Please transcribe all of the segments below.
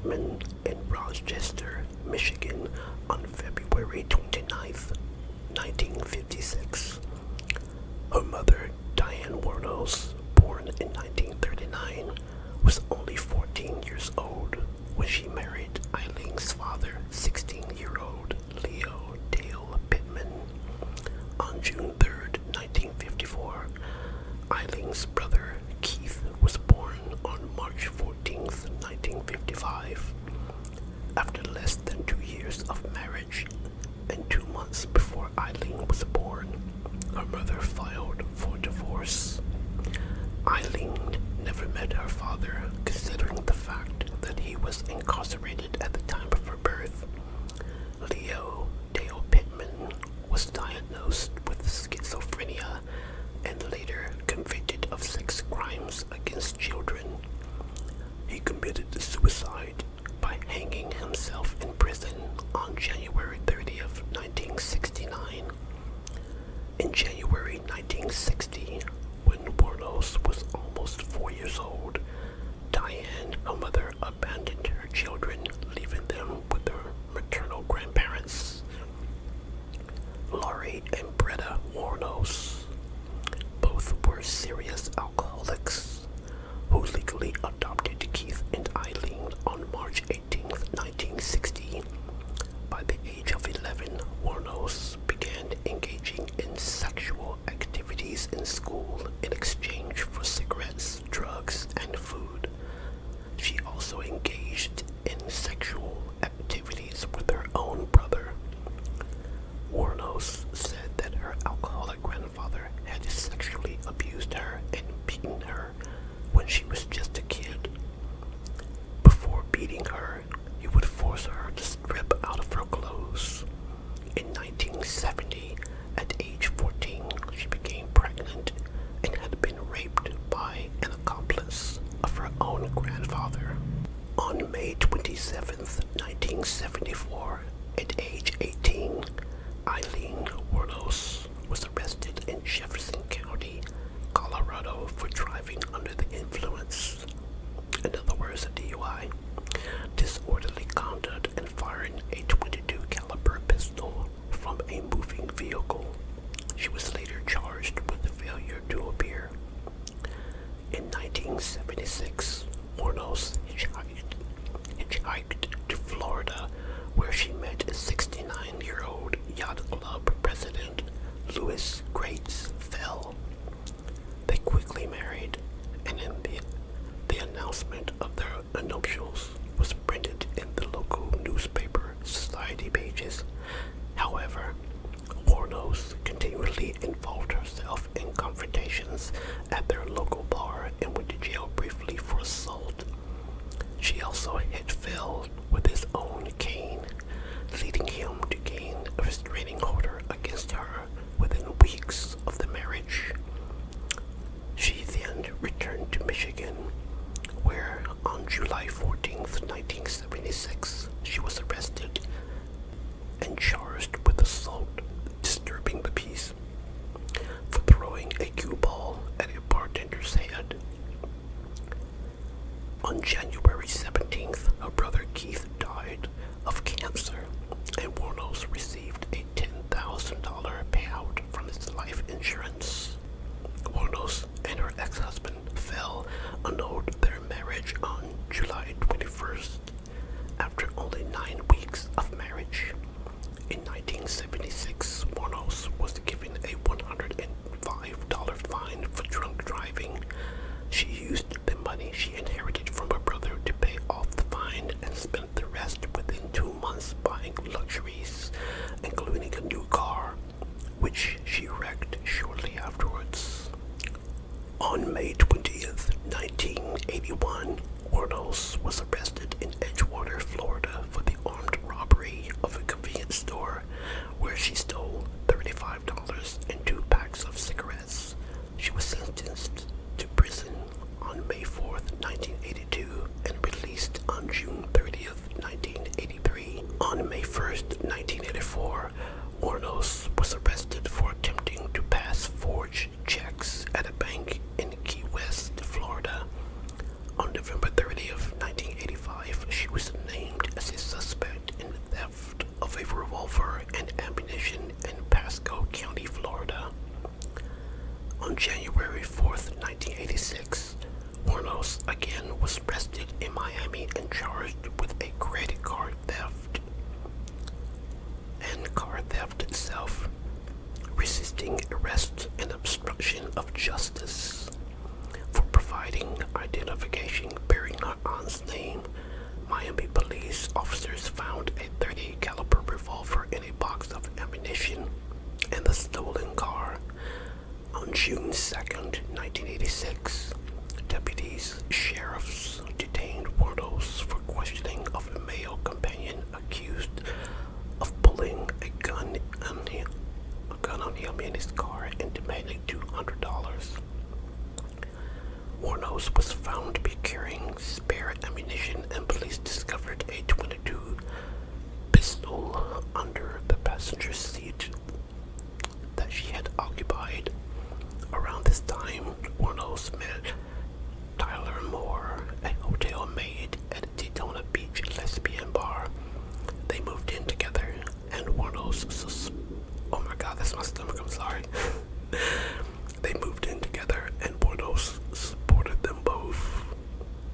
Pittman in Rochester, Michigan on February 29th, 1956. Her mother, Diane Wuornos, born in 1939, was only 14 years old when she married Eileen's father, 16-year-old Leo Dale Pittman. On June 3rd, 1954, Eileen's brother, Keith, was born on March 14th, 1955. After less than 2 years of marriage and 2 months before Aileen was born, her mother filed for divorce. Aileen never met her father, considering the fact that he was incarcerated at the time of her birth. Leo Dale Pittman was diagnosed with schizophrenia and later convicted of sex crimes against children. He committed suicide by hanging himself in prison on January 30th, 1969. In January 1960, when Wuornos was almost 4 years old, Diane, her mother, abandoned her children, leaving them with their maternal grandparents, Laurie and Bretta Wuornos. Both were serious alcoholics who legally adopted Keith and Aileen on March 18th, 1960. By the age of 11, Wuornos began engaging in sexual activities in school in exchange for cigarettes, drugs, and food. She also engaged in sexual activities with her own brother. Wuornos said that her alcoholic grandfather had sexually abused her and beaten her when she was just a kid. Before beating her, he would force her to strip out of her clothes. In 1970, at age 14, she became pregnant and had been raped by an accomplice of her own grandfather. On May 27, 1974, at age 18, Aileen Wuornos was arrested in Jefferson County, Colorado for driving under the influence. In other words, a DUI, disorderly conduct, and firing a .22 caliber pistol from a moving vehicle. She was later charged with failure to appear. In 1976, Wuornos hitchhiked to Florida, where she met 69-year-old yacht club president Louis Grates Fell. They quickly married, and in the announcement of their nuptials was printed in the local newspaper Society pages. However, Wuornos continually involved herself in confrontations at their local bar and went to jail briefly for assault. She also hit Phil with his own cane, leading him to gain a restraining order against her within weeks of the marriage. She then returned to Michigan, where on July 14th, 1976, she was arrested and charged with assault, disturbing the peace, for throwing a cue ball at a bartender's head. On January 17th, her brother Keith died of cancer, and Wuornos received a $10,000 payout from his life insurance. Wuornos and her ex-husband Phil annulled their marriage on July 21st, after only 9 weeks of marriage. In 1976, Wuornos was given a $105 fine for drunk driving. She used the money she inherited from her brother to pay off the fine and spent the rest within 2 months buying luxuries, including a new car, which she wrecked shortly afterwards. On May 20th, 1981, Wuornos was arrested in Edgewater, Florida for the armed robbery of a convenience store where she stole $35 and 2 packs of cigarettes. She was sentenced to prison on May 4th, 1982 and released on June 30th, 1983. On May 1st, 1984, Wuornos was arrested for attempting to pass forged checks at a bank in Key West, Florida. On November 30th, 1985, she was 2nd, 1986, deputies, sheriffs detained Wuornos for questioning of a male companion accused of pulling a gun on him in his car and demanding $200. Wuornos was found to be carrying spare ammunition, and police discovered a .22 pistol under the passenger seat that she had occupied. Around this time, Wuornos met Tyler Moore, a hotel maid at a Daytona Beach lesbian bar. They moved in together, and Wuornos oh my god, that's my stomach, I'm sorry. They moved in together, and Wuornos supported them both.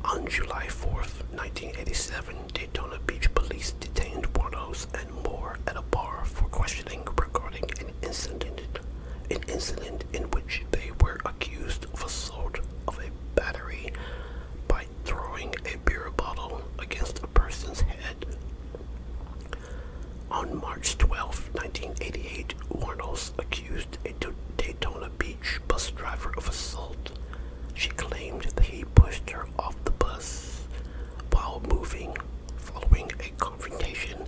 On July 4th, 1987, Daytona Beach police detained Wuornos and Moore at a bar for questioning regarding an incident in which they were accused of assault of a battery by throwing a beer bottle against a person's head. On March 12, 1988, Wuornos accused a Daytona Beach bus driver of assault. She claimed that he pushed her off the bus while moving. Following a confrontation,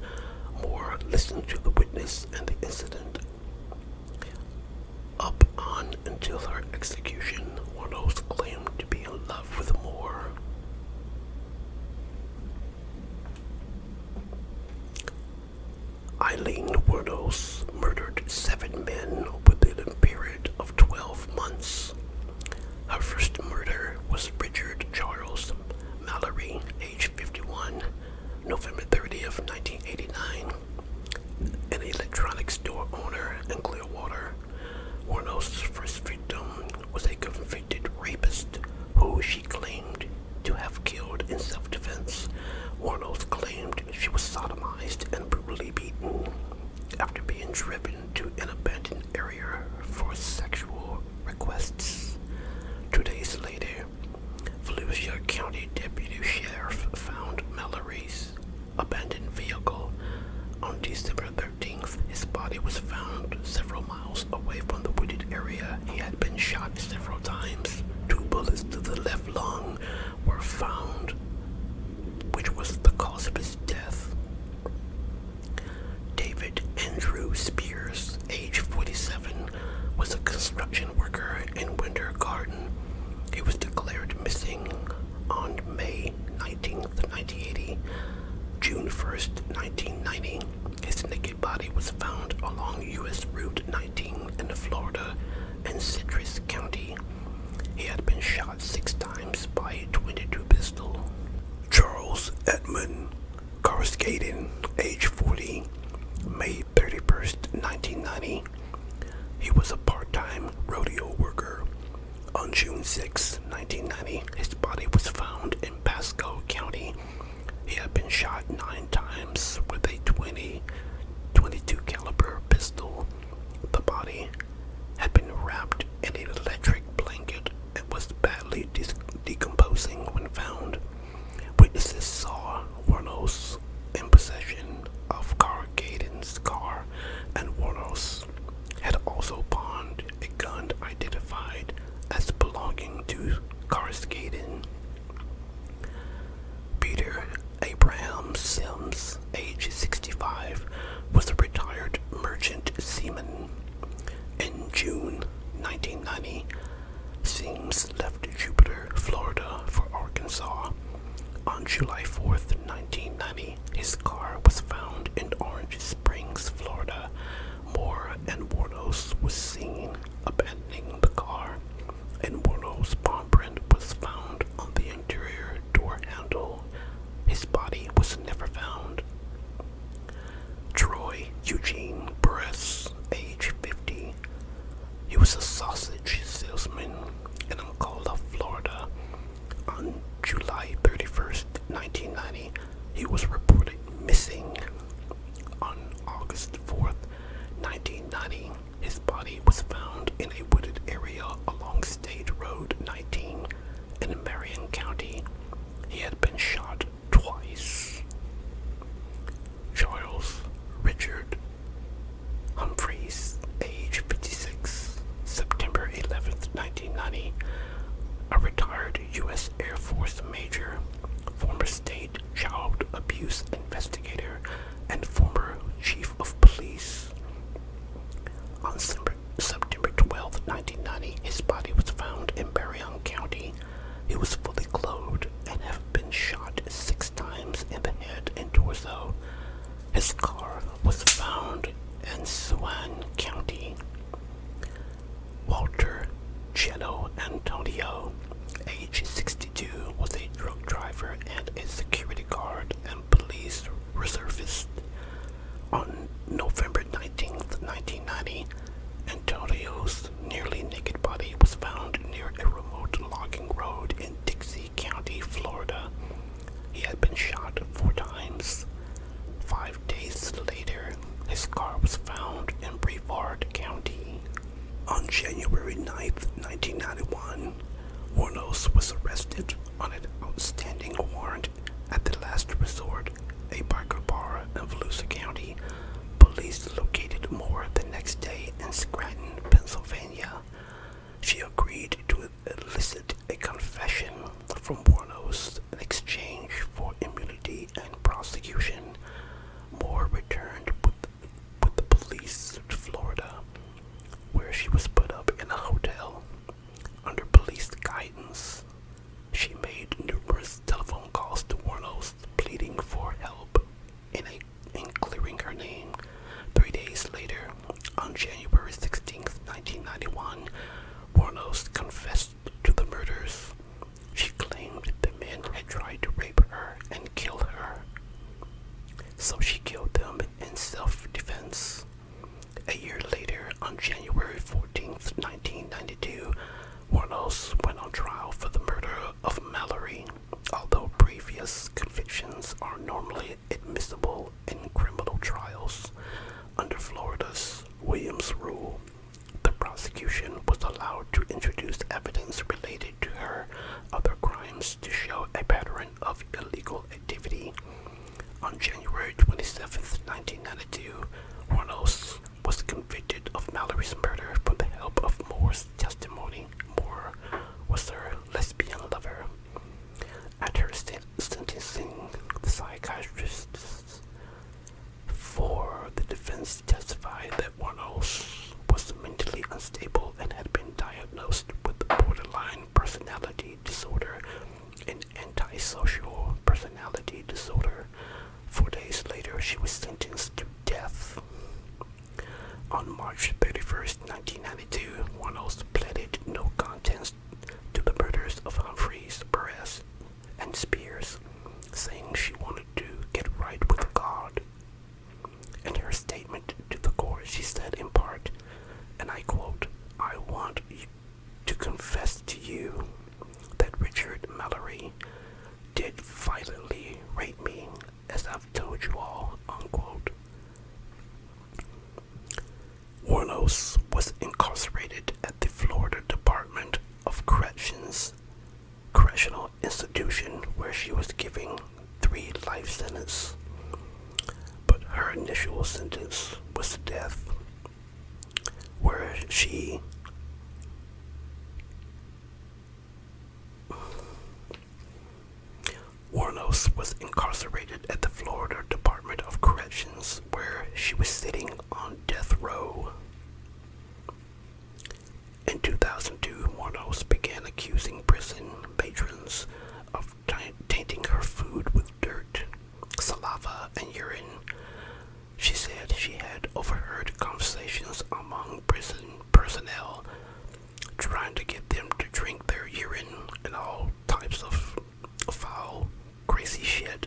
Moore listened to the witness and the incident. Up on until her execution, Wuornos claimed to be in love with Moore. Aileen Wuornos murdered 7 men within a period of 12 months. Her first murder was Richard Charles Mallory, age 51, November 30th, 1989, an electronics store owner in Clearwater. Wuornos' first victim was a convicted rapist who she claimed to have killed in self-defense. Wuornos claimed she was sodomized and brutally beaten after being driven to an abandoned area for sexual requests. 2 days later, Volusia County Deputy Sheriff found Mallory's abandoned vehicle. On December 13th, his body was found several miles away from the wooded area. He had been shot several times. 2 bullets to the left lung were found, which was the cause of his death. David Andrew Spears, age 47, was a construction worker in Winter Garden. He was declared missing on May 19th, 1980. June 1st, 1990, his naked body was found along U.S. Route 19 in Florida and Citrus County. He had been shot 6 times by a .22 pistol. Charles Edmund Carskaden, age 40, May 31st, 1990. He was a part-time rodeo worker. On June 6, 1990, his body was found in Pasco County. He had been shot 9 times with a .22 caliber pistol. The body had been wrapped in an electric blanket and was badly decomposing when found. Witnesses saw Wuornos in possession of Carskaden's car, and Wuornos had also pawned a gun identified as belonging to Carskaden. Peter Abraham Sims, age 65, was a retired merchant seaman. In June 1990, Sims left Jupiter, Florida for Arkansas. On July 4th, 1990, his car was found in Orange Springs, Florida. Moore and Wuornos was seen abandoning the car, and Wuornos' palm print was found on the interior door handle. His body was never found. Troy Eugene Burress, age 50. He was a sausage salesman in Ocala, Florida. On July 31st, 1990, he was reported missing. On August 4th, 1990, his body was found in a wooded area along State Road 19 in Marion County. He had been shot twice. Charles Richard Humphreys, age 56, September 11th, 1990. 1990, a retired U.S. Air Force major, former state child abuse investigator, and former chief of police. On September 12, 1990, his body was found in Berrien County. He was fully clothed and had been shot 6 times in the head and torso. His car was found in Swan County. Walter Geno Antonio, age 62, was a drunk driver and a security guard and police reservist. On November 19th, 1990, Antonio's nearly naked body was found near a remote logging road in Dixie County, Florida. He had been shot 4 times. 5 days later, his car was found in Brevard County. On January 9th, 1991, Wuornos was arrested on an outstanding warrant at the Last Resort, a biker bar in Volusia County. Police located Moore the next day in Scranton, Pennsylvania. She agreed to elicit a confession from Wuornos in exchange for immunity and prosecution. Moore returned with the police to Florida, where she was put up in a hotel. Under police guidance, she made numerous telephone calls to Wuornos, pleading for help in clearing her name. 3 days later, on January 16th, 1991, Wuornos confessed to the murders. She claimed the men had tried to rape her and kill her, so she killed them in self-defense. A year later, on January 14th, 1992, Wuornos went on trial for the murder of Mallory. Although previous convictions are normally admissible in criminal trials, under Florida's Williams rule, the prosecution was allowed to introduce evidence related to her other crimes to show a pattern of illegal activity. On January 27th, 1992, Wuornos was convicted of Mallory's murder from the help of Moore's testimony. Moore was her lesbian lover. At her sentencing, the psychiatrist for the defense testified that Wuornos was mentally unstable and had been diagnosed with borderline personality disorder and antisocial personality disorder. 4 days later, she was sentenced to death. On March 31st, 1992, Wuornos pleaded no contest to the murders of Humphreys, Perez, and Spears, saying she wanted to get right with God. In her statement to the court, she said in part, and I quote, "I want to confess to you that Richard Mallory did violently rape me, as I've told you all," unquote. Wuornos was incarcerated at the Florida Department of Correctional Institution, where she was given 3 life sentences. But her initial sentence was death, where she Wuornos was incarcerated at the Florida Department of Corrections, where she was sitting on death row. In 2002, Wuornos began accusing prison patrons of tainting her food with dirt, saliva, and urine. She said she had overheard conversations among prison personnel trying to get them to drink their urine and all types of foul, crazy shit.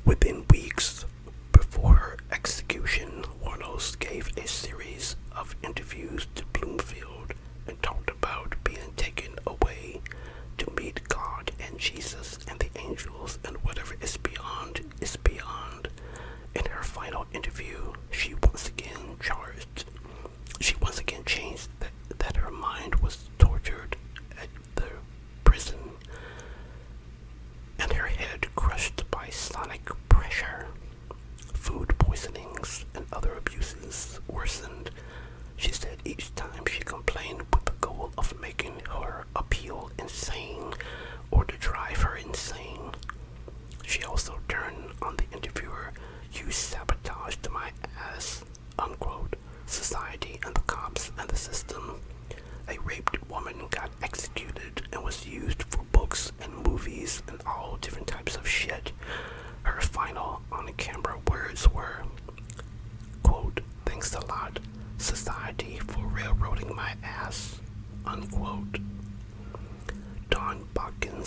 Within weeks before her execution, Wuornos gave a series of interviews to Bloomfield and talked about being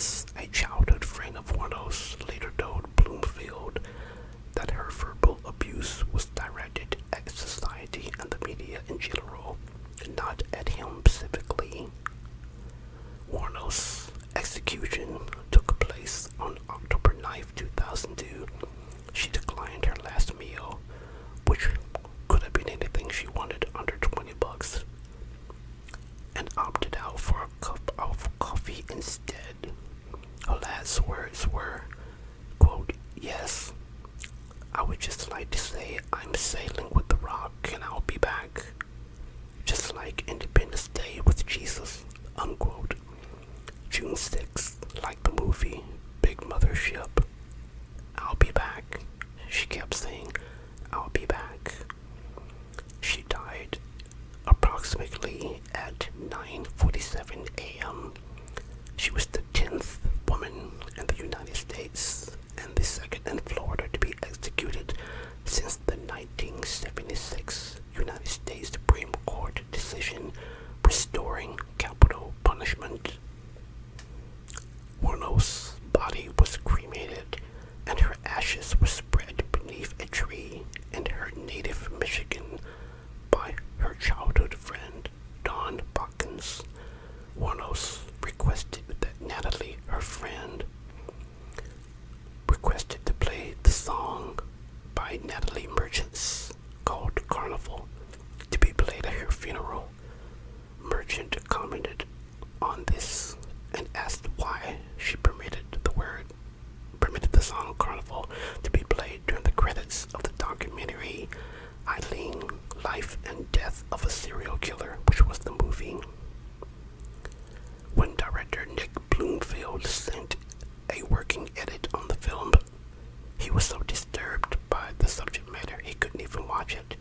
Hawkins, a childhood friend of Wuornos, later told Bloomfield that her verbal abuse was directed at society and the media in general, not at him specifically. Wuornos' execution took place on October 9th, 2002. She declined her last meal, which could have been anything she wanted under $20, and opted out for a cup of coffee instead. Her last words were, quote, "Yes, I would just like to say I'm sailing with the rock and I'll be back. Just like Independence Day with Jesus," unquote. June 6th, like the movie Big Mothership. "I'll be back." She kept saying, "I'll be back." She died approximately at 9:47 a.m. She was the 10th woman in the United States and the second in Florida to be executed since the 1976 United States Supreme Court decision restoring capital punishment. Wuornos' body was cremated and her ashes were spread beneath a tree in her native Michigan by her childhood friend, Don Hawkins. Wuornos requested that Natalie, her friend, requested to play the song by Natalie Merchant's called Carnival to be played at her funeral. Merchant commented on this and asked why she permitted the song Carnival to be played during the credits of the documentary Aileen, Life and Death of a Serial Killer, which was the movie. When director Nick Bloomfield sent a working edit on the film, he was so disturbed by the subject matter he couldn't even watch it.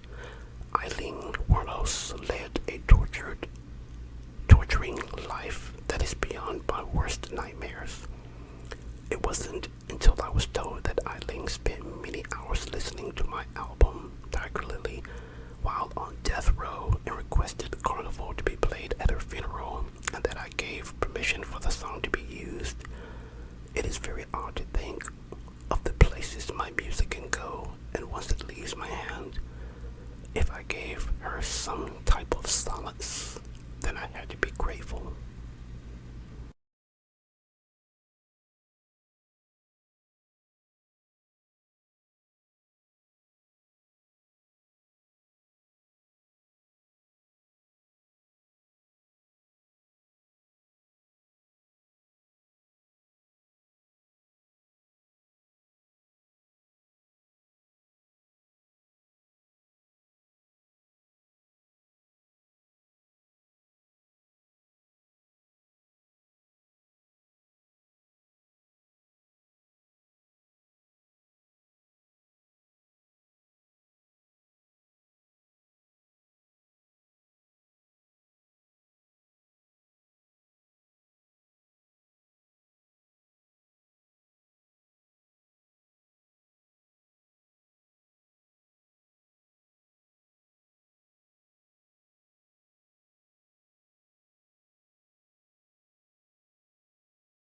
Aileen Wuornos led a torturing life that is beyond my worst nightmares. It wasn't until I was told that Aileen spent many hours listening to my album, Tiger Lily, while on death row and requested Carnival to be played at her funeral, and that I gave permission for the song to be used. It is very odd to think of the places my music can go, and once it leaves my hand, if I gave her some type of solace, then I had to be grateful.